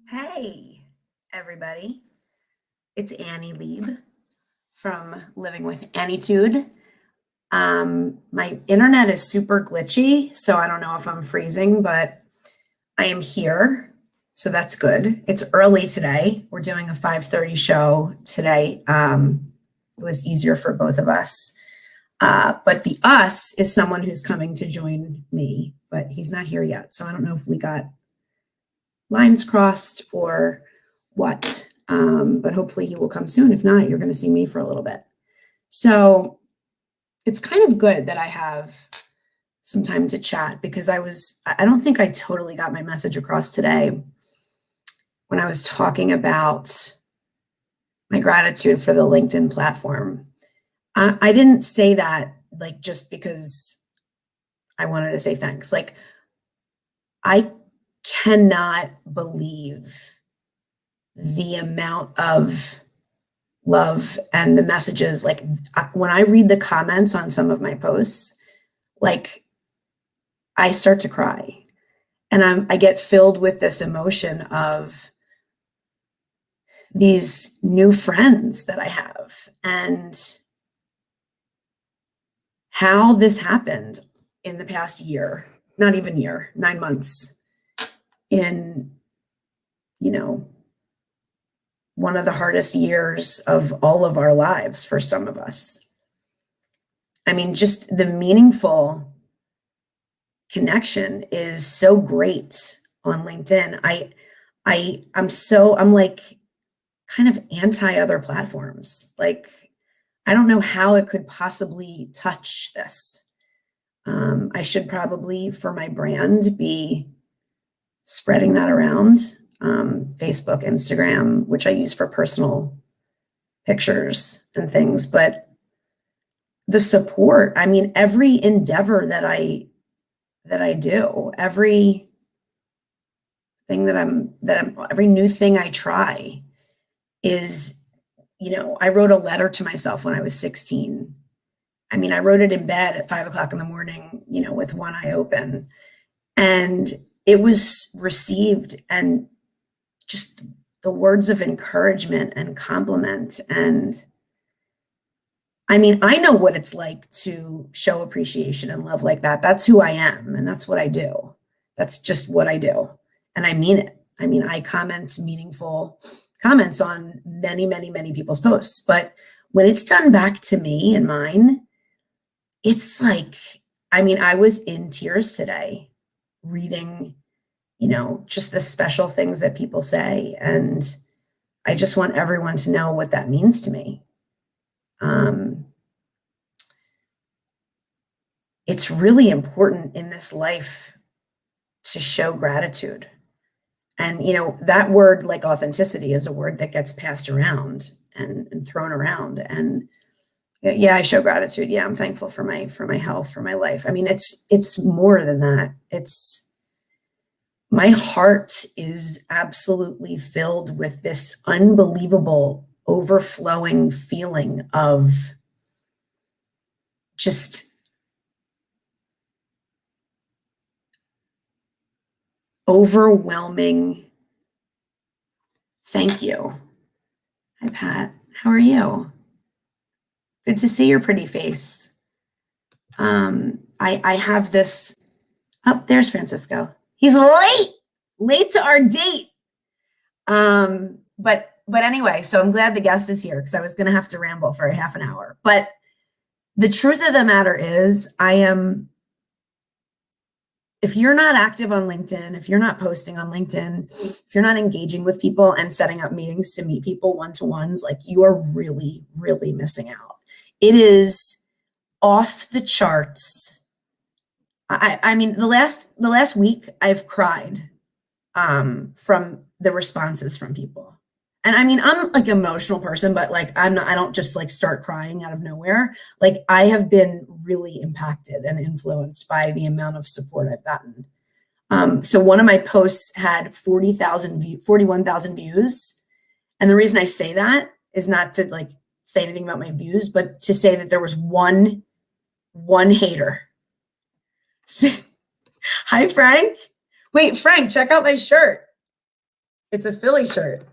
Hey, everybody. It's Annie Lieb from Living with Annietude. My internet is super glitchy, so I don't know if I'm freezing, but I am here, so that's good. It's early today. We're doing a 5:30 show today. It was easier for both of us. But the us is someone who's coming to join me, but he's not here yet, so I don't know if we got lines crossed or what. But hopefully he will come soon. If not, you're going to see me for a little bit. So it's kind of good that I have some time to chat because I don't think I totally got my message across today when I was talking about my gratitude for the LinkedIn platform. I didn't say that like just because I wanted to say thanks. Like, I cannot believe the amount of love and the messages. Like, when I read the comments on some of my posts, like, I start to cry and I get filled with this emotion of these new friends that I have and how this happened in the past year, not even year, 9 months, in, one of the hardest years of all of our lives for some of us. I mean, just the meaningful connection is so great on LinkedIn. I'm like kind of anti other platforms. Like, I don't know how it could possibly touch this. I should probably, for my brand, be spreading that around. Facebook, Instagram, which I use for personal pictures and things, but the support, I mean, every endeavor that I do, every new thing I try is, I wrote a letter to myself when I was 16. I mean, I wrote it in bed at 5 o'clock in the morning, with one eye open, and it was received, and just the words of encouragement and compliment. And I mean, I know what it's like to show appreciation and love like that. That's who I am. And that's what I do. That's just what I do. And I mean it. I mean, I comment meaningful comments on many, many, many people's posts. But when it's done back to me and mine, it's like, I mean, I was in tears today reading just the special things that people say. And I just want everyone to know what that means to me. It's really important in this life to show gratitude. And, that word, like authenticity, is a word that gets passed around and thrown around. And yeah, I show gratitude. Yeah, I'm thankful for my health, for my life. I mean, it's more than that. My heart is absolutely filled with this unbelievable, overflowing feeling of just overwhelming thank you. Hi, Pat. How are you? Good to see your pretty face. I have this. Oh, there's Francisco. He's late to our date. But anyway, so I'm glad the guest is here because I was going to have to ramble for a half an hour. But the truth of the matter is, if you're not active on LinkedIn, if you're not posting on LinkedIn, if you're not engaging with people and setting up meetings to meet people one-to-ones, like, you are really, really missing out. It is off the charts. I mean, the last week I've cried from the responses from people. And I mean, I'm like an emotional person, but like, I don't just like start crying out of nowhere. Like, I have been really impacted and influenced by the amount of support I've gotten. So one of my posts had 41,000 views. And the reason I say that is not to like say anything about my views, but to say that there was one hater. Hi, Frank. Wait, Frank, check out my shirt. It's a Philly shirt.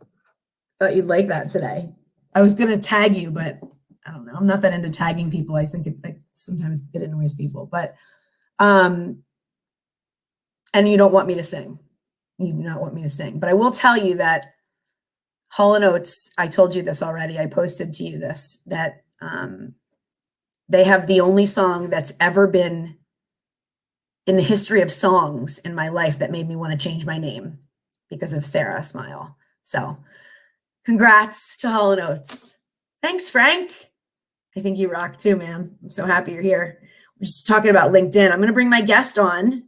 Thought you'd like that today. I was going to tag you, but I don't know. I'm not that into tagging people. I think sometimes it annoys people, but, and you don't want me to sing. You do not want me to sing, but I will tell you that Hall & Oates, I told you this already. I posted to you this, that they have the only song that's ever been in the history of songs in my life that made me want to change my name because of Sarah Smile. So congrats to Hall & Oates. Thanks, Frank. I think you rock too, man. I'm so happy you're here. We're just talking about LinkedIn. I'm going to bring my guest on. It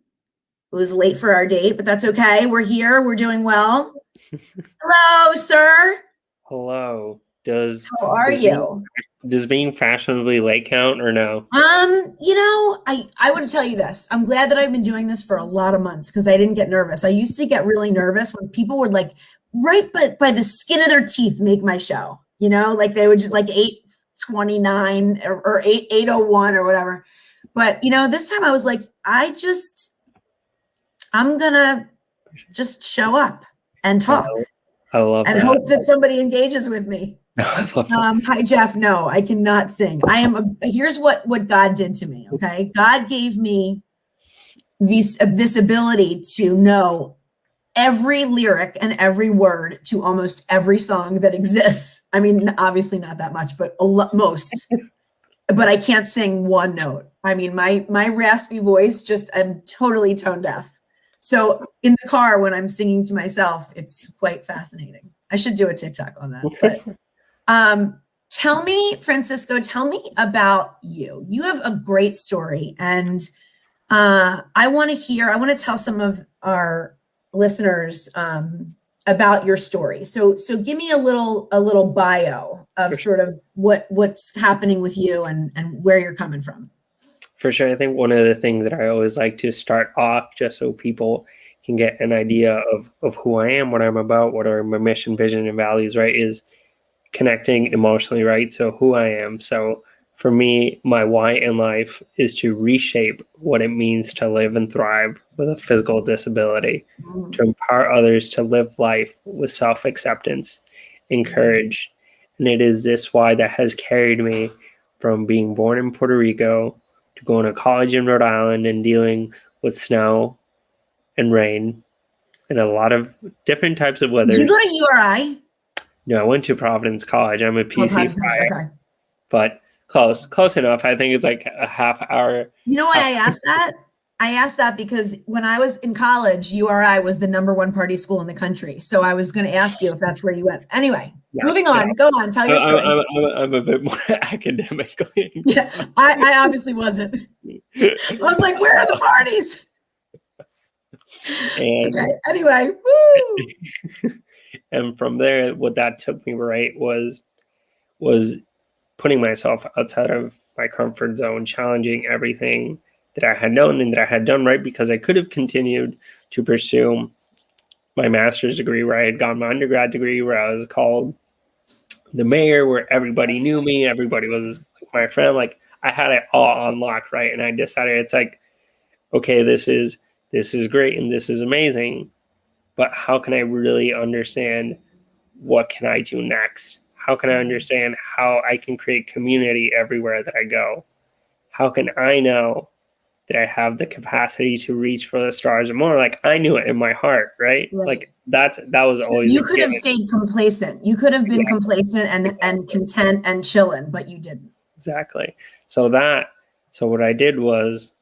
was late for our date, but that's okay. We're here. We're doing well. Hello, sir. Hello. How are you? Does being fashionably late count or no? I would tell you this. I'm glad that I've been doing this for a lot of months because I didn't get nervous. I used to get really nervous when people would like right by the skin of their teeth make my show. Like they would just like 8:29 or 8:01 or whatever. But this time I was like, I'm gonna just show up and talk. I love and that. hope that somebody engages with me. I love that. Hi, Jeff. No, I cannot sing. Here's what God did to me. Okay. God gave me this ability to know every lyric and every word to almost every song that exists. I mean, obviously not that much, but most, but I can't sing one note. I mean, my raspy voice, I'm totally tone deaf. So in the car, when I'm singing to myself, it's quite fascinating. I should do a TikTok on that. But tell me, Francisco, tell me about you. You have a great story, and I want to tell some of our listeners about your story. So give me a little bio of sort of what's happening with you and where you're coming from. For sure. I think one of the things that I always like to start off, just so people can get an idea of who I am, what I'm about, what are my mission, vision, and values, right, is connecting emotionally, right? So who I am. So for me, my why in life is to reshape what it means to live and thrive with a physical disability, to empower others to live life with self-acceptance and courage. And it is this why that has carried me from being born in Puerto Rico to going to college in Rhode Island and dealing with snow and rain and a lot of different types of weather. Did you go to URI? No, I went to Providence College. I'm a PC okay. But close enough. I think it's like a half hour. You know why I asked that? I asked that because when I was in college, URI was the #1 party school in the country. So I was going to ask you if that's where you went. Anyway, moving on. Go on. Tell your story. I'm a bit more academically. Yeah, I obviously wasn't. I was like, where are the parties? And okay. Anyway, woo! And from there, what that took me, right, was putting myself outside of my comfort zone, challenging everything that I had known and that I had done, right? Because I could have continued to pursue my master's degree, where I had gotten my undergrad degree, where I was called the mayor, where everybody knew me, everybody was my friend. Like I had it all on lock, right? And I decided it's like, okay, this is great and this is amazing, but how can I really understand what can I do next? How can I understand how I can create community everywhere that I go? How can I know that I have the capacity to reach for the stars and more? Like I knew it in my heart, right? Like that was always. You could have stayed complacent. You could have been complacent and content and chilling, but you didn't. Exactly. So what I did was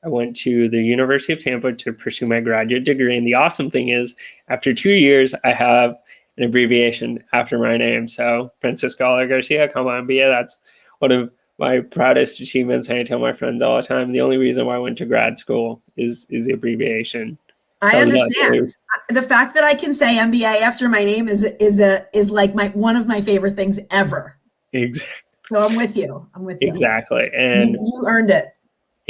I went to the University of Tampa to pursue my graduate degree. And the awesome thing is, after 2 years, I have an abbreviation after my name. So Francisco Oller Garcia, comin. That's one of my proudest achievements. And I tell my friends all the time, the only reason why I went to grad school is the abbreviation. I understand. The fact that I can say MBA after my name is like one of my favorite things ever. Exactly. So I'm with you. Exactly. And you earned it.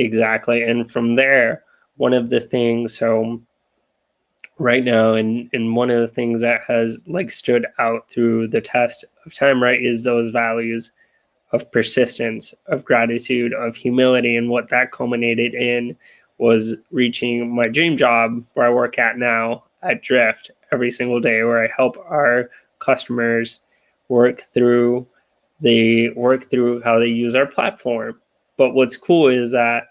Exactly. And from there, one of the things, so right now, and one of the things that has like stood out through the test of time, right, is those values of persistence, of gratitude, of humility. And what that culminated in was reaching my dream job where I work at now at Drift every single day, where I help our customers work through how they use our platform. But what's cool is that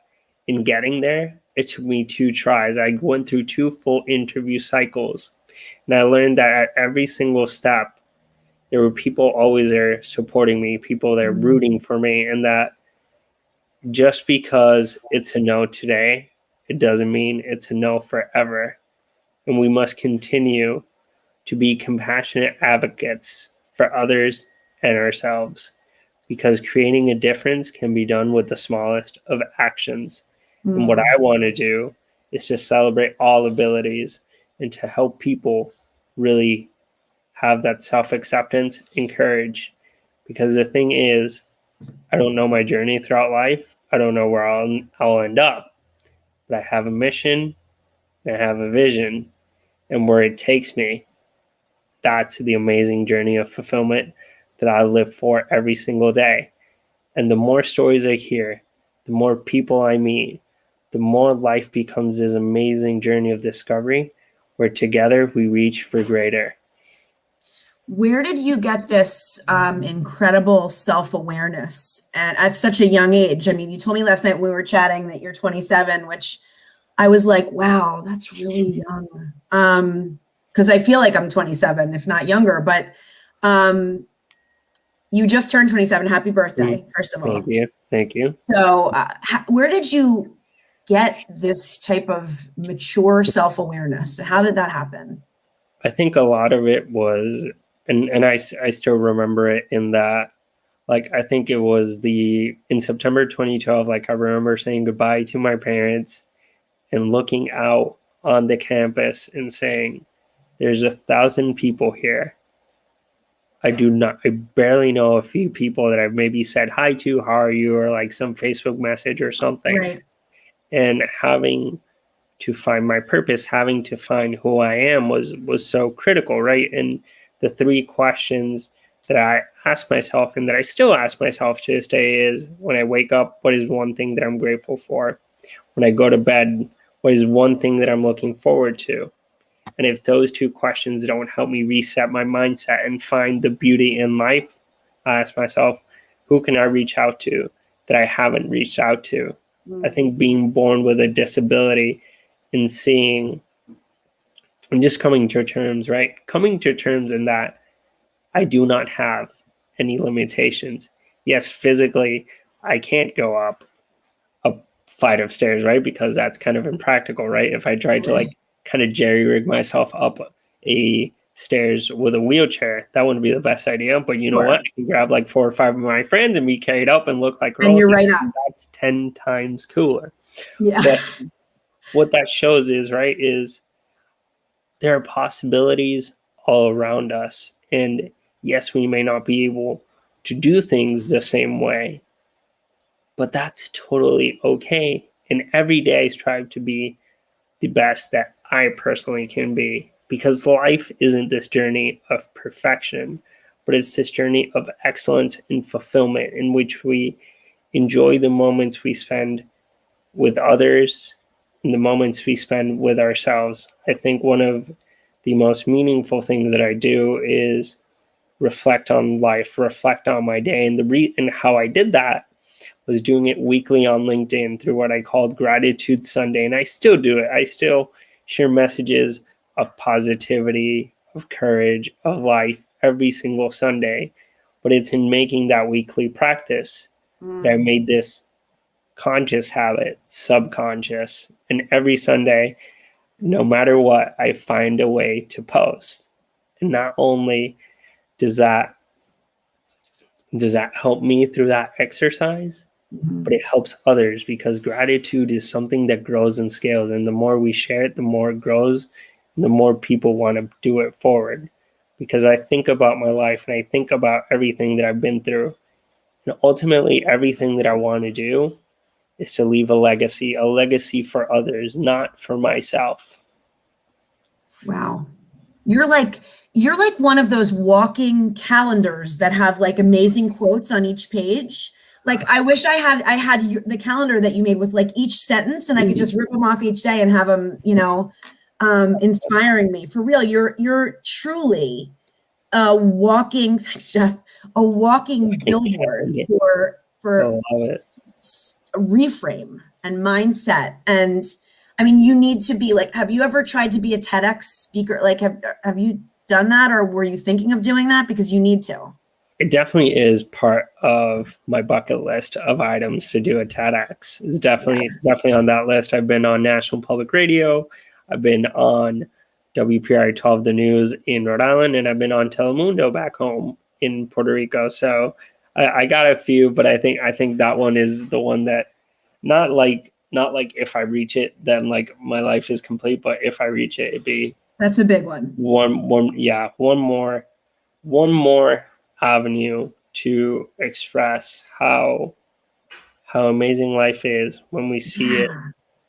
in getting there, it took me 2 tries. I went through 2 full interview cycles, and I learned that at every single step, there were people always there supporting me, people there rooting for me, and that just because it's a no today, it doesn't mean it's a no forever. And we must continue to be compassionate advocates for others and ourselves, because creating a difference can be done with the smallest of actions. And what I want to do is to celebrate all abilities and to help people really have that self-acceptance and courage. Because the thing is, I don't know my journey throughout life. I don't know where I'll end up. But I have a mission, and I have a vision, and where it takes me, that's the amazing journey of fulfillment that I live for every single day. And the more stories I hear, the more people I meet, the more life becomes this amazing journey of discovery where together we reach for greater. Where did you get this incredible self-awareness at such a young age? I mean, you told me last night when we were chatting that you're 27, which I was like, wow, that's really young. Because I feel like I'm 27, if not younger, but you just turned 27. Happy birthday, first of all. Thank you. So where did you get this type of mature self-awareness? How did that happen? I think a lot of it was, and I still remember it in that, like, I think it was in September 2012, like, I remember saying goodbye to my parents and looking out on the campus and saying, there's 1,000 people here. I barely know a few people that I've maybe said hi to, how are you, or like some Facebook message or something. Right. And having to find my purpose, having to find who I am was so critical, right? And the 3 questions that I asked myself and that I still ask myself to this day is, when I wake up, what is one thing that I'm grateful for? When I go to bed, what is one thing that I'm looking forward to? And if those 2 questions don't help me reset my mindset and find the beauty in life, I ask myself, who can I reach out to that I haven't reached out to? I think being born with a disability and seeing and just coming to terms, right? Coming to terms in that I do not have any limitations. Yes, physically, I can't go up a flight of stairs, right? Because that's kind of impractical, right? If I tried to like kind of jerry-rig myself up a stairs with a wheelchair, that wouldn't be the best idea. But you know what? I can grab like 4 or 5 of my friends and be carried up and look like royalty. And you're right up. That's 10 times cooler. Yeah. But what that shows is, right, is there are possibilities all around us. And yes, we may not be able to do things the same way, but that's totally okay. And every day I strive to be the best that I personally can be, because life isn't this journey of perfection, but it's this journey of excellence and fulfillment in which we enjoy the moments we spend with others and the moments we spend with ourselves. I think one of the most meaningful things that I do is reflect on life, reflect on my day. And how I did that was doing it weekly on LinkedIn through what I called Gratitude Sunday. And I still do it. I still share messages of positivity, of courage, of life every single Sunday. But it's in making that weekly practice that I made this conscious habit, subconscious. And every Sunday, no matter what, I find a way to post. And not only does that help me through that exercise, but it helps others, because gratitude is something that grows and scales. And the more we share it, the more it grows, and the more people want to do it forward. Because I think about my life and I think about everything that I've been through. And ultimately, everything that I want to do is to leave a legacy for others, not for myself. Wow. You're like one of those walking calendars that have like amazing quotes on each page. Like, I wish I had the calendar that you made with like each sentence, and I could just rip them off each day and have them, inspiring me for real. You're truly a walking, thanks, Jeff, a walking billboard I for love it. a reframe and mindset. And I mean, you need to be like, have you ever tried to be a TEDx speaker? Like, have you done that, or were you thinking of doing that? Because you need to. It definitely is part of my bucket list of items to do at Tedx. It's definitely on that list. I've been on National Public Radio. I've been on WPRI 12 The News in Rhode Island, and I've been on Telemundo back home in Puerto Rico. So I got a few, but I think that one is the one that not like if I reach it, then like my life is complete. But if I reach it, it'd be that's a big one. One more avenue to express how amazing life is when we see it,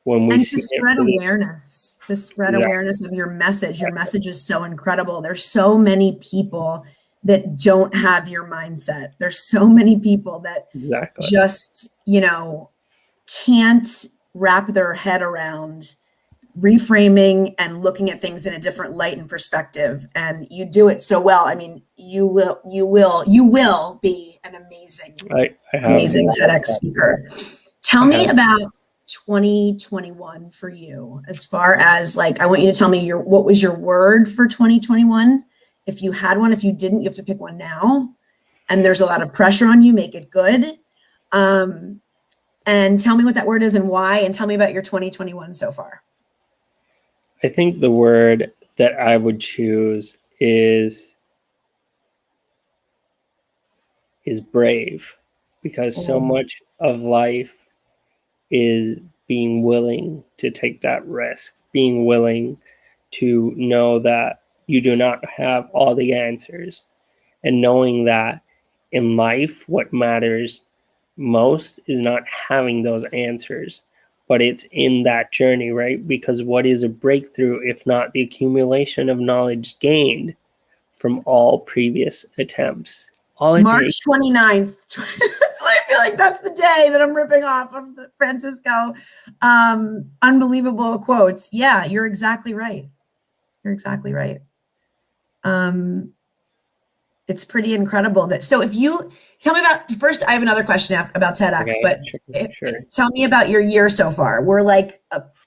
when we and see to spread it awareness, awareness of your message. Your message is so incredible. There's so many people that don't have your mindset. There's so many people that just, can't wrap their head around reframing and looking at things in a different light and perspective. And you do it so well. I mean, you will be an amazing TEDx speaker. Tell me about 2021 for you, as far as like, I want you to tell me what was your word for 2021? If you had one, if you didn't, you have to pick one now. And there's a lot of pressure on you, make it good. And tell me what that word is and why, and tell me about your 2021 so far. I think the word that I would choose is brave, because so much of life is being willing to take that risk, being willing to know that you do not have all the answers, and knowing that in life, what matters most is not having those answers, but it's in that journey, right? Because what is a breakthrough if not the accumulation of knowledge gained from all previous attempts? March 29th. So I feel like that's the day that I'm ripping off of the Francisco unbelievable quotes. Yeah, you're exactly right. You're exactly right. It's pretty incredible that. So if you tell me about, first, I have another question about TEDx, but tell me about your year so far. We're like,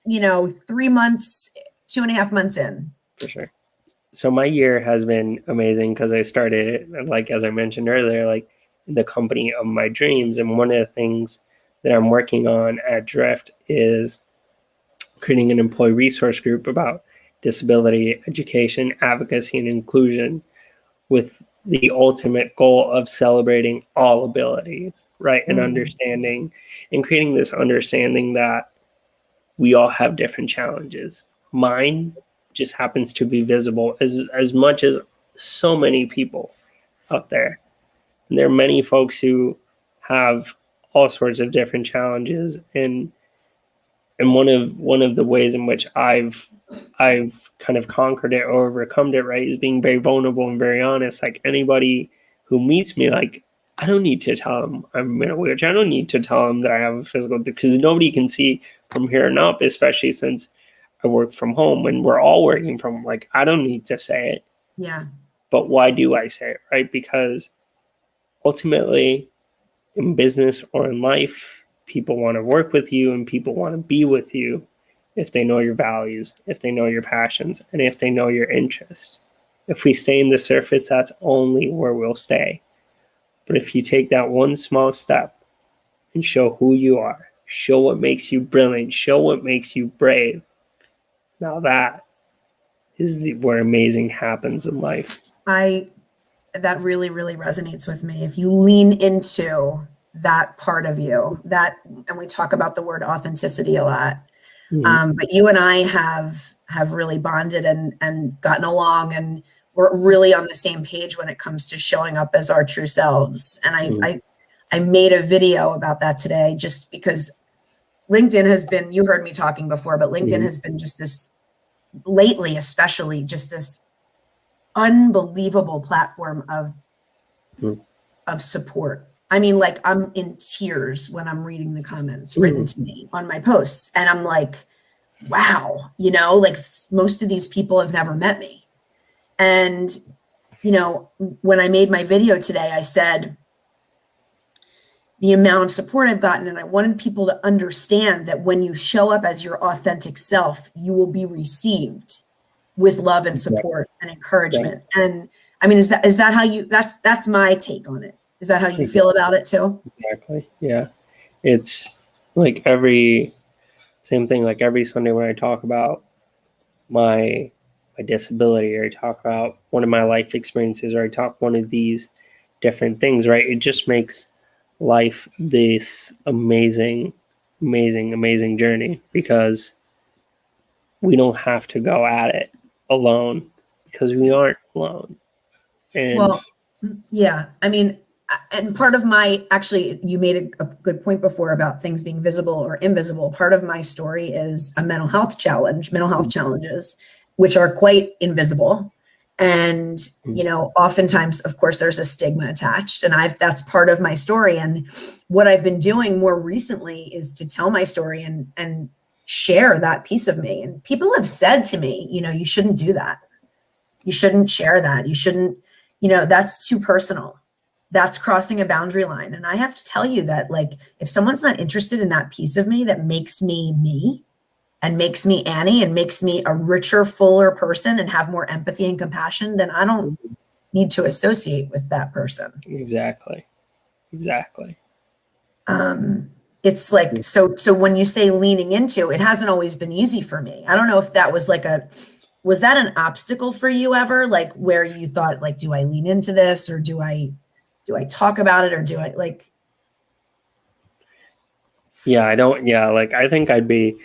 3 months, 2.5 months in. For sure. So my year has been amazing because I started, like, as I mentioned earlier, like the company of my dreams. And one of the things that I'm working on at Drift is creating an employee resource group about disability, education, advocacy, and inclusion, with the ultimate goal of celebrating all abilities, right? And understanding and creating this understanding that we all have different challenges. Mine just happens to be visible as much as so many people out there. And there are many folks who have all sorts of different challenges, and one of the ways in which I've kind of conquered it or overcome it, right, is being very vulnerable and very honest. Like, anybody who meets me, like, I don't need to tell them I'm in a wheelchair. I don't need to tell them that I have a physical, because nobody can see from here on up, especially since I work from home and we're all working from, like, I don't need to say it. Yeah. But why do I say it, right? Because ultimately, in business or in life, people want to work with you and people want to be with you if they know your values, if they know your passions, and if they know your interests. If we stay in the surface, that's only where we'll stay. But if you take that one small step and show who you are, show what makes you brilliant, show what makes you brave, now that is where amazing happens in life. That really, really resonates with me. If you lean into that part of you, and we talk about the word authenticity a lot, but you and I have really bonded and gotten along, and we're really on the same page when it comes to showing up as our true selves. And I made a video about that today, just because LinkedIn has been, you heard me talking before, but LinkedIn has been just this, lately especially, just this unbelievable platform of support. I mean, like, I'm in tears when I'm reading the comments written to me on my posts, and I'm like, wow, you know, like most of these people have never met me. And, you know, when I made my video today, I said the amount of support I've gotten, and I wanted people to understand that when you show up as your authentic self, you will be received with love and support and encouragement. And I mean, is that how you, that's my take on it. Is that how you feel about it too? Exactly. Yeah. It's like same thing, like every Sunday when I talk about my disability, or I talk about one of my life experiences, or I talk one of these different things, right? It just makes life this amazing journey, because we don't have to go at it alone, because we aren't alone. And well, yeah, I mean, and part of my, actually, you made a good point before about things being visible or invisible. Part of my story is a mental health challenges, which are quite invisible. And, you know, oftentimes, of course, there's a stigma attached, and that's part of my story. And what I've been doing more recently is to tell my story and share that piece of me. And people have said to me, you know, you shouldn't do that. You shouldn't share that. You shouldn't, you know, that's too personal. That's crossing a boundary line. And I have to tell you that, like, if someone's not interested in that piece of me that makes me me and makes me Annie and makes me a richer, fuller person and have more empathy and compassion, then I don't need to associate with that person. Exactly. It's like, so when you say leaning into, it hasn't always been easy for me. I don't know if that was like was that an obstacle for you ever? Like, where you thought, like, do I lean into this, or do I talk about it, or do I like? Yeah, I don't. Yeah, like I think I'd be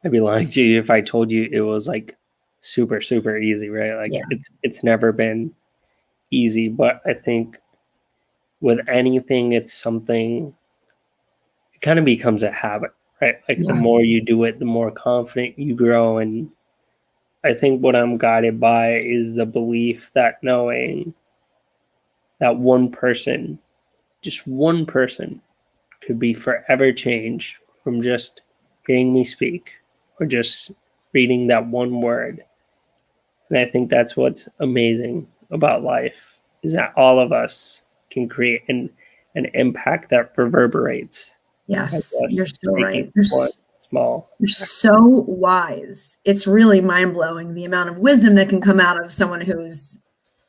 lying to you if I told you it was like super easy, right? Like it's never been easy, but I think with anything, it's something. It kind of becomes a habit, right? Like the more you do it, the more confident you grow, and I think what I'm guided by is the belief that knowing that one person, just one person, could be forever changed from just hearing me speak or just reading that one word. And I think that's what's amazing about life, is that all of us can create an impact that reverberates. Yes, you're so right. Small. You're so wise. It's really mind blowing the amount of wisdom that can come out of someone who's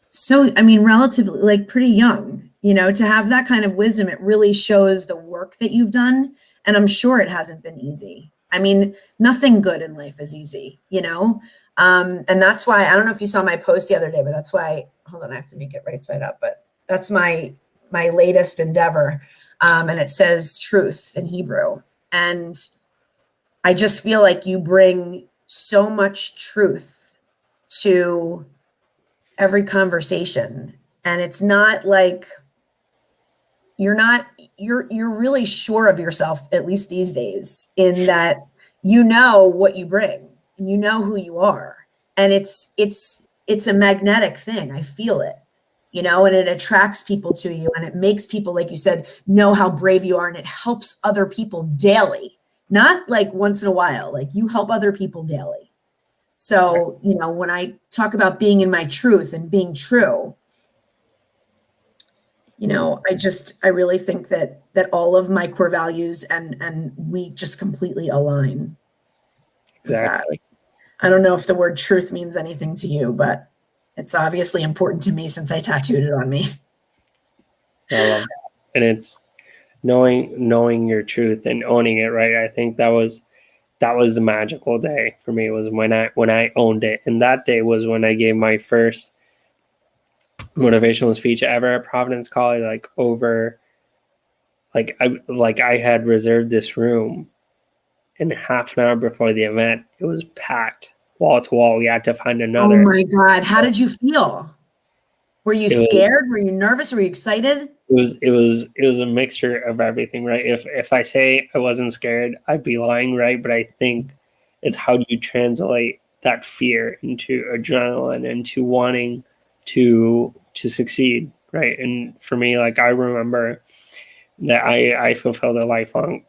so, I mean, relatively, like, pretty young, you know, to have that kind of wisdom. It really shows the work that you've done. And I'm sure it hasn't been easy. I mean, nothing good in life is easy, you know? And that's why, I don't know if you saw my post the other day, but that's why, hold on, I have to make it right side up, but that's my latest endeavor. And it says truth in Hebrew. And I just feel like you bring so much truth to every conversation. And it's not like you're really sure of yourself, at least these days, in that you know what you bring and you know who you are. And it's a magnetic thing. I feel it, you know, and it attracts people to you, and it makes people, like you said, know how brave you are, and it helps other people daily, not like once in a while. Like, you help other people daily. So, you know, when I talk about being in my truth and being true, you know, I really think that all of my core values and we just completely align with that. Exactly. I don't know if the word truth means anything to you, but it's obviously important to me since I tattooed it on me. I love that. And it's knowing your truth and owning it, right? I think that was the magical day for me, was when I owned it. And that day was when I gave my first motivational speech ever at Providence College, I had reserved this room, and half an hour before the event, it was packed wall to wall. We had to find another. Oh my God. How did you feel? Were you scared? Were you nervous? Were you excited? It was a mixture of everything, right? If I say I wasn't scared, I'd be lying, right? But I think it's how do you translate that fear into adrenaline, into wanting to succeed, right? And for me, like, I remember that I fulfilled a lifelong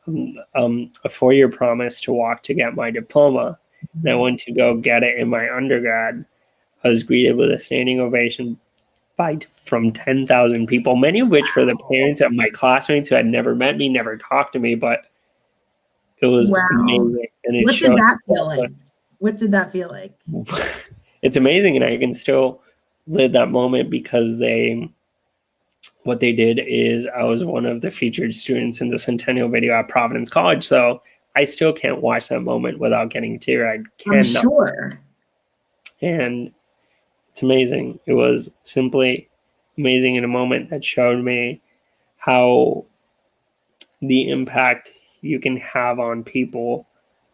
a 4-year promise to walk to get my diploma, and I went to go get it in my undergrad, I was greeted with a standing ovation from 10,000 people, many of which were the parents of my classmates who had never met me, never talked to me, but it was amazing. And it What did showed that feel like? What did that feel like? It's amazing, and I can still live that moment because what they did is I was one of the featured students in the Centennial video at Providence College, so I still can't watch that moment without getting teary-eyed. I'm sure. And it's amazing. It was simply amazing in a moment that showed me how the impact you can have on people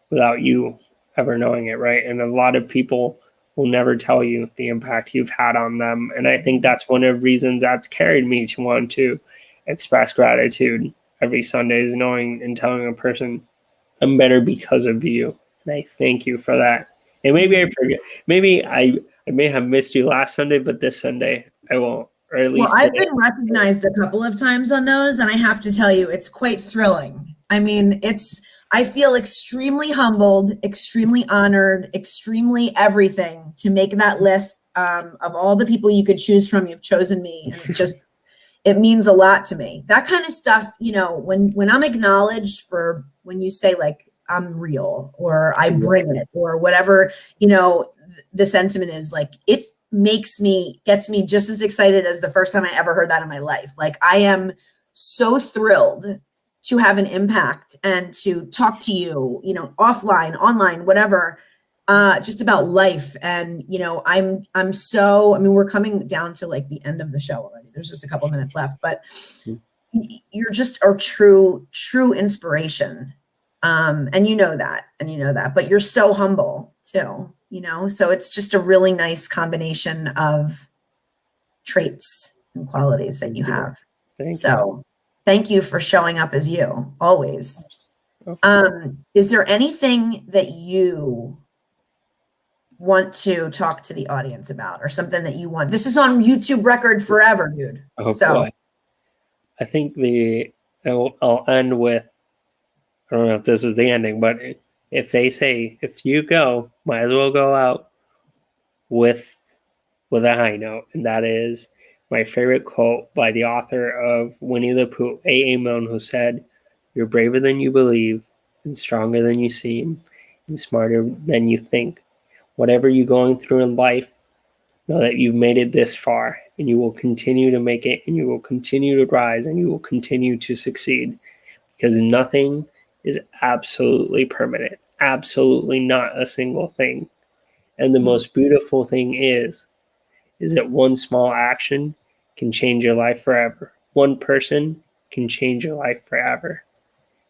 without you ever knowing it, right? And a lot of people will never tell you the impact you've had on them. And I think that's one of the reasons that's carried me to want to express gratitude every Sunday, is knowing and telling a person, I'm better because of you. And I thank you for that. And maybe I forget, maybe I may have missed you last Sunday, but this Sunday I won't. Or at least I've been recognized a couple of times on those, and I have to tell you, it's quite thrilling. I mean, I feel extremely humbled, extremely honored, extremely everything to make that list of all the people you could choose from. You've chosen me, and it means a lot to me. That kind of stuff, when I'm acknowledged for, when you say like, I'm real, or I bring it, or whatever, the sentiment is, like, it gets me just as excited as the first time I ever heard that in my life. Like, I am so thrilled to have an impact and to talk to you, offline, online, whatever, just about life. And, we're coming down to like the end of the show already. There's just a couple minutes left, but you're just a true inspiration. And you know that, but you're so humble too, so it's just a really nice combination of traits and qualities that you have. Thank you for showing up as you always. Is there anything that you want to talk to the audience about, or something that you want? This is on YouTube record forever, dude. Boy. I think I'll end with, I don't know if this is the ending, but if they say, if you go, might as well go out with a high note. And that is my favorite quote by the author of Winnie the Pooh, A.A. Milne, who said, "You're braver than you believe, and stronger than you seem, and smarter than you think. Whatever you're going through in life, know that you've made it this far, and you will continue to make it, and you will continue to rise, and you will continue to succeed, because nothing is absolutely permanent. Absolutely not a single thing. And the most beautiful thing is that one small action can change your life forever. One person can change your life forever.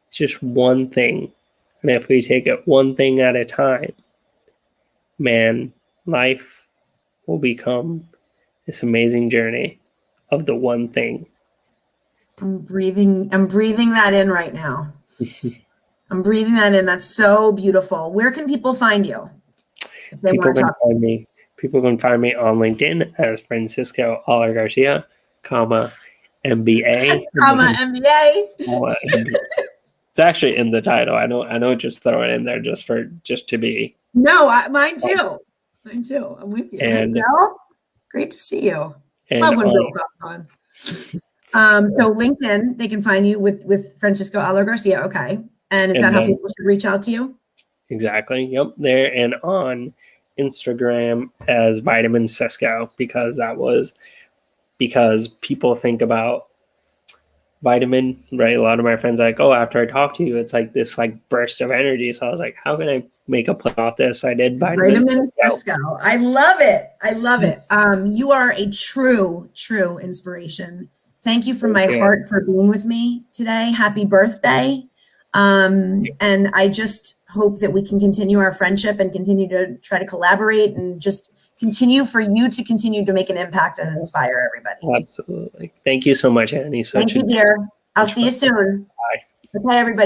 It's just one thing. And if we take it one thing at a time, man, life will become this amazing journey of the one thing." I'm breathing that in right now. I'm breathing that in. That's so beautiful. Where can people find you? People can find me on LinkedIn as Francisco Oller Garcia, MBA. MBA. It's actually in the title. I don't just throw it in there just to be. No, mine too. I'm with you. And great to see you. Love when Bill comes on. So LinkedIn, they can find you with Francisco Oller Garcia. Okay. And is that how people should reach out to you? Exactly. Yep. There, and on Instagram as Vitamin Cisco, because people think about vitamin, right? A lot of my friends are like, oh, after I talk to you, it's like this like burst of energy. So I was like, how can I make a play off this? So I did Vitamin Cisco. I love it. You are a true inspiration. Thank you from my heart for being with me today. Happy birthday. And I just hope that we can continue our friendship and continue to try to collaborate, and just continue to make an impact and inspire everybody. Absolutely. Thank you so much, Annie. Thank you, dear. I'll see you soon. Bye. Okay, everybody.